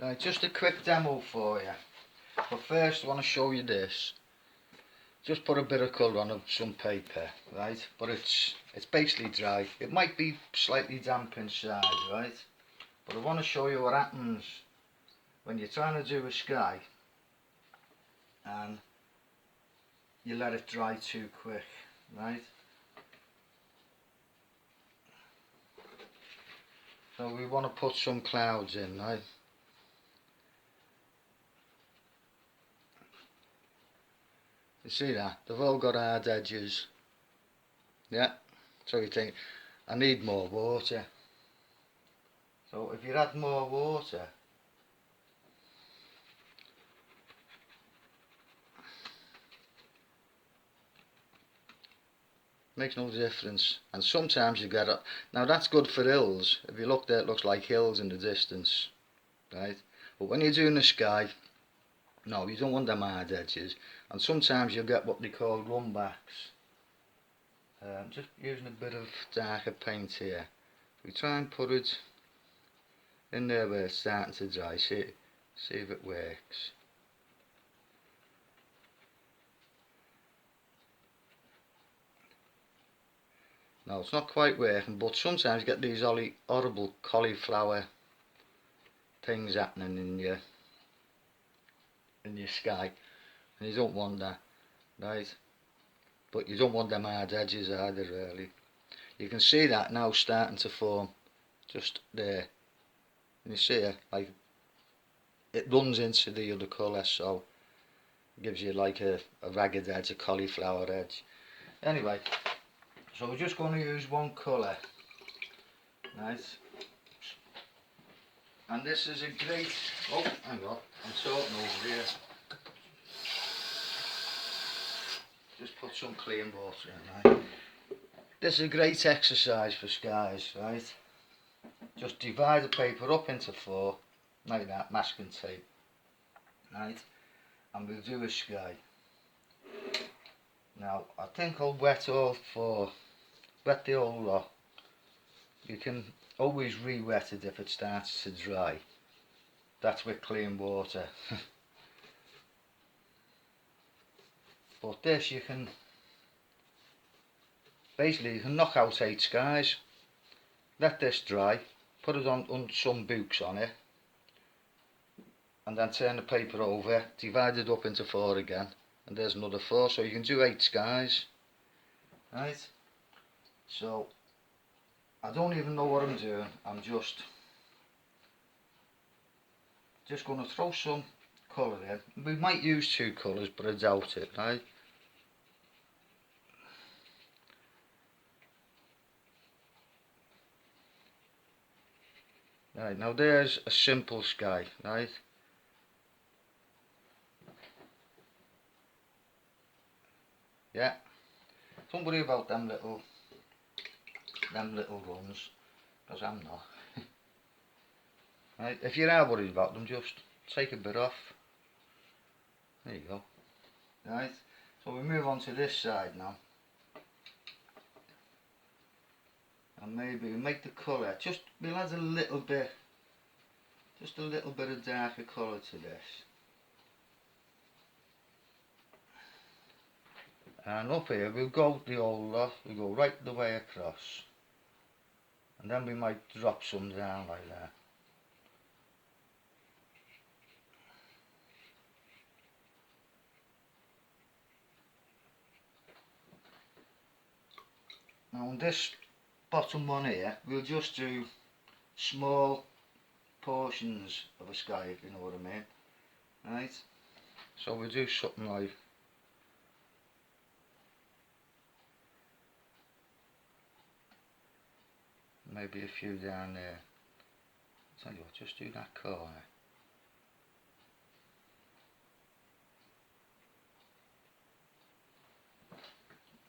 Right, just a quick demo for you. But first I want to show you this. Just put a bit of colour on some paper, right? But it's basically dry. It might be slightly damp inside, right? But I want to show you what happens when you're trying to do a sky and you let it dry too quick, right? So we want to put some clouds in, right? You see that? They've all got hard edges. Yeah. So you think, I need more water. So if you add more water, makes no difference. And sometimes you get it. Now that's good for hills. If you look there, it looks like hills in the distance, right? But when you're doing the sky, no, you don't want them hard edges. And sometimes you'll get what they call runbacks. Just using a bit of darker paint here. We try and put it in there where it's starting to dry. See if it works. No, it's not quite working, but sometimes you get these horrible cauliflower things happening in your sky, and you don't want that, right? But you don't want them hard edges either, really. You can see that now starting to form just there, and you see it, like it runs into the other colour, so it gives you like a ragged edge, a cauliflower edge. Anyway, so we're just going to use one colour, right? And this is a great, oh hang on, I'm talking over here. Just put some clean water in, right? This is a great exercise for skies, right? Just divide the paper up into 4, like that, masking tape, right? And we'll do a sky. Now, I think I'll wet the whole lot. You can always re-wet it if it starts to dry. That's with clean water. But this you can, basically you can knock out 8 skies. Let this dry, put it on some books on it, and then turn the paper over, divide it up into 4 again, and there's another 4, so you can do 8 skies, right? So I don't even know what I'm doing. I'm just going to throw some colour in. We might use 2 colours, but I doubt it, right? Right, now there's a simple sky, right? Yeah, don't worry about them little runs, because I'm not. Right, if you are worried about them, just take a bit off. There you go. Right, so we move on to this side now. And maybe we make the colour, we'll add a little bit, just a little bit of darker colour to this. And up here we'll go the whole lot, we'll go right the way across. And then we might drop some down like that. Now on this bottom one here, we'll just do small portions of a sky, if you know what I mean. Right? So we'll do something like maybe a few down there. Tell you what, just do that corner.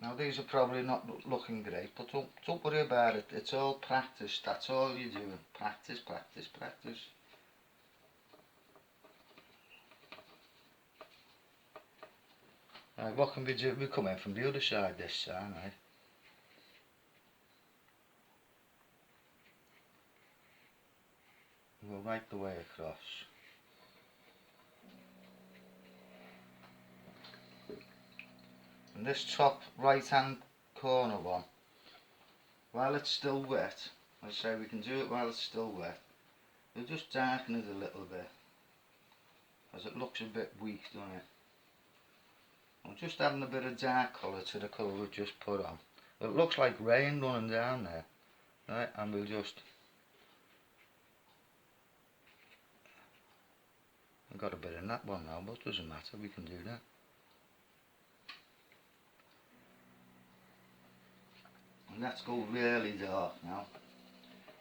Now these are probably not looking great, but don't worry about it. It's all practice. That's all you're doing. Practice, practice, practice. Right, what can we do? We come in from the other side this time, right? Go right the way across. And this top right hand corner one, while it's still wet, I say we can do it while it's still wet, we'll just darken it a little bit, as it looks a bit weak, doesn't it? I'm just adding a bit of dark colour to the colour we've just put on. It looks like rain running down there, right? And we'll just, I've got a bit in that one now, but it doesn't matter, we can do that. And let's go really dark now.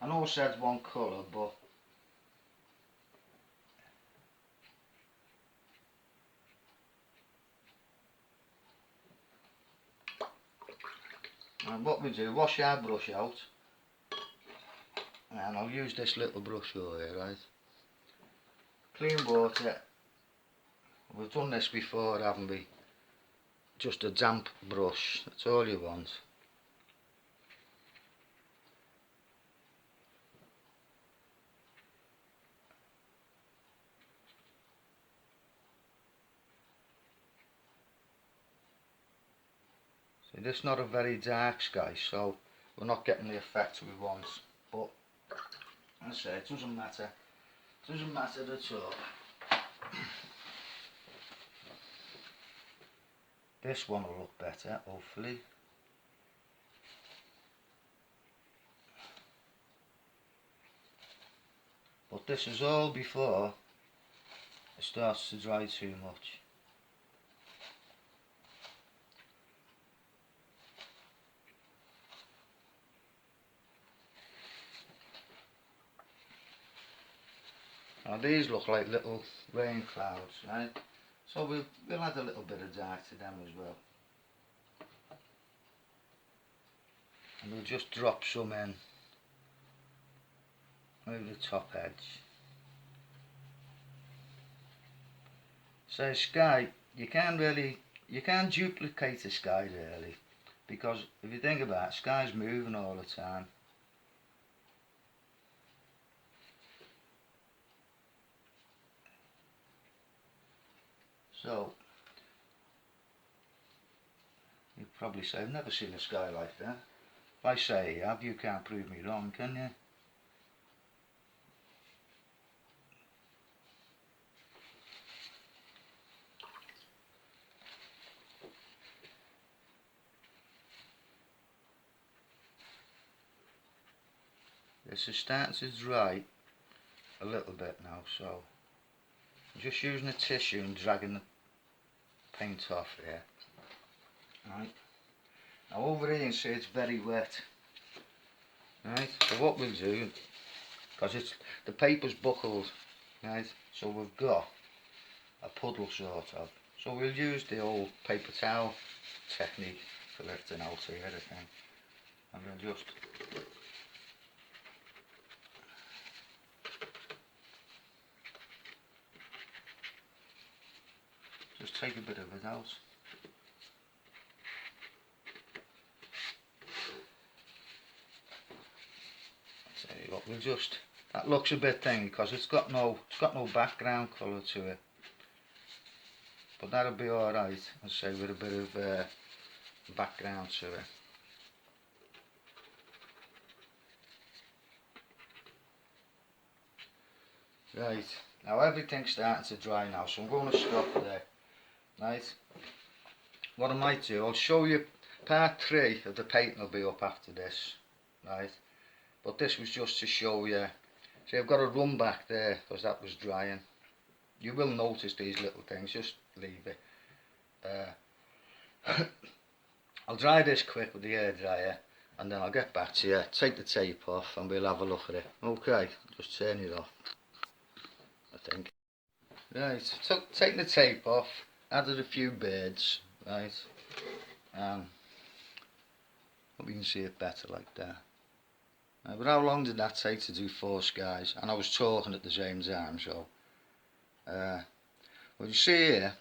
I know I said one colour, but and what we do, wash our brush out, and I'll use this little brush over here, right? Clean water. We've done this before, haven't we? Just a damp brush, that's all you want. See, this is not a very dark sky, so we're not getting the effect we want. But as I say, it doesn't matter. It doesn't matter at all. This one will look better, hopefully. But this is all before it starts to dry too much. Now these look like little rain clouds, right? So we'll add a little bit of dark to them as well. And we'll just drop some in over the top edge. So sky, you can't duplicate the sky really, because if you think about it, sky's moving all the time. So, you'd probably say, I've never seen a sky like that. If I say you have, you can't prove me wrong, can you? This is starting to dry a little bit now, so I'm just using a tissue and dragging the paint off here. Right. Now over here you can see it's very wet. Right, so what we'll do, because the paper's buckled, right, so we've got a puddle sort of. So we'll use the old paper towel technique for lifting out here, I think. And we'll just take a bit of it out. Tell you what, that looks a bit thin because it's got no background colour to it. But that'll be alright, I'll say, with a bit of background to it. Right, now everything's starting to dry now, so I'm going to stop there. Right, what I might do, I'll show you part 3 of the painting will be up after this. Right, but this was just to show you. See, I've got a run back there because that was drying. You will notice these little things, just leave it. I'll dry this quick with the hairdryer and then I'll get back to you, take the tape off and we'll have a look at it. Okay, just turn it off, I think. Right, so taking the tape off, added a few birds, right, hope you can see it better like that. But how long did that take to do 4 skies? And I was talking at the same time, so well, you see here,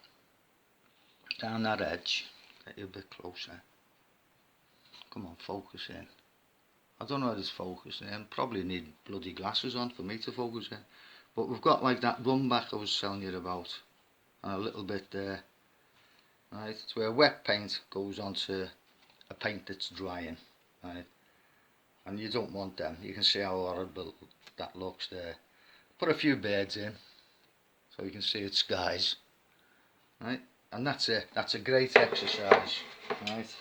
down that edge, get you a bit closer. Come on, focus in. I don't know how it's focusing in. Probably need bloody glasses on for me to focus in. But we've got like that run back I was telling you about, and a little bit there. right? It's where wet paint goes onto a paint that's drying, right? And you don't want them. You can see how horrible that looks there. Put a few birds in so you can see its skies, right? And that's it. That's a great exercise, right?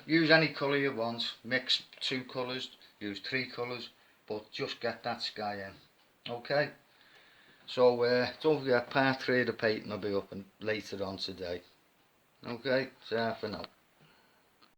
Use any colour you want. Mix 2 colours. Use 3 colours, but just get that sky in. Okay. So don't forget, part 3 of the painting will be up and later on today. Okay, so for now.